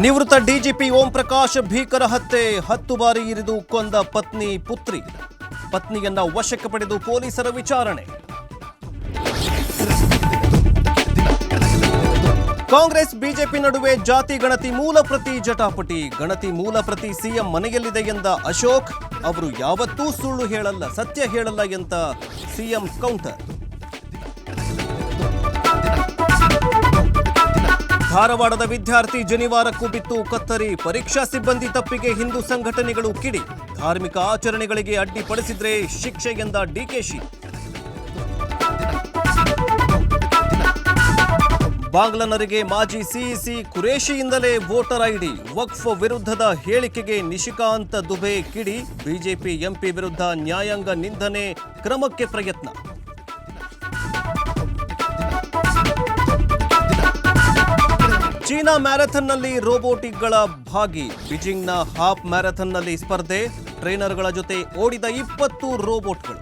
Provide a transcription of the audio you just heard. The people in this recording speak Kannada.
ನಿವೃತ್ತ ಡಿಜಿಪಿ ಓಂ ಪ್ರಕಾಶ್ ಭೀಕರ ಹತ್ಯೆ 10 ಬಾರಿ ಇರಿದು ಕೊಂದ ಪತ್ನಿ ಪುತ್ರಿ ಪತ್ನಿಯನ್ನ ವಶಕ್ಕೆ ಪಡೆದು ಪೊಲೀಸರ ವಿಚಾರಣೆ. ಕಾಂಗ್ರೆಸ್ ಬಿಜೆಪಿ ನಡುವೆ ಜಾತಿ ಗಣತಿ ಮೂಲ ಪ್ರತಿ ಜಟಾಪಟಿ. ಗಣತಿ ಮೂಲ ಪ್ರತಿ ಸಿಎಂ ಮನೆಯಲ್ಲಿದೆ ಎಂದ ಅಶೋಕ್. ಅವರು ಯಾವತ್ತೂ ಸುಳ್ಳು ಹೇಳಲ್ಲ, ಸತ್ಯ ಹೇಳಲ್ಲ ಎಂತ ಸಿಎಂ ಕೌಂಟರ್. ಧಾರವಾಡದ ವಿದ್ಯಾರ್ಥಿ ಜನಿವಾರಕ್ಕೂ ಬಿತ್ತು ಕತ್ತರಿ. ಪರೀಕ್ಷಾ ಸಿಬ್ಬಂದಿ ತಪ್ಪಿಗೆ ಹಿಂದೂ ಸಂಘಟನೆಗಳು ಕಿಡಿ. ಧಾರ್ಮಿಕ ಆಚರಣೆಗಳಿಗೆ ಅಡ್ಡಿಪಡಿಸಿದ್ರೆ ಶಿಕ್ಷೆ ಎಂದ ಡಿಕೆಶಿ. ಬಾಂಗ್ಲನರಿಗೆ ಮಾಜಿ ಸಿಇಸಿ ಕುರೇಶಿಯಿಂದಲೇ ವೋಟರ್ ಐಡಿ. ವಕ್ಫ್ ವಿರುದ್ಧದ ಹೇಳಿಕೆಗೆ ನಿಶಿಕಾಂತ್ ದುಬೆ ಕಿಡಿ. ಬಿಜೆಪಿ ಎಂಪಿ ವಿರುದ್ಧ ನ್ಯಾಯಾಂಗ ನಿಂದನೆ ಕ್ರಮಕ್ಕೆ ಪ್ರಯತ್ನ. ಚೀನಾ ಮ್ಯಾರಥಾನ್ನಲ್ಲಿ ರೋಬೋಟಿಕ್ಗಳ ಭಾಗಿ. ಬೀಜಿಂಗ್ನ ಹಾಫ್ ಮ್ಯಾರಥಾನ್ನಲ್ಲಿ ಸ್ಪರ್ಧೆ. ಟ್ರೈನರ್ಗಳ ಜೊತೆ ಓಡಿದ 20 ರೋಬೋಟ್ಗಳು.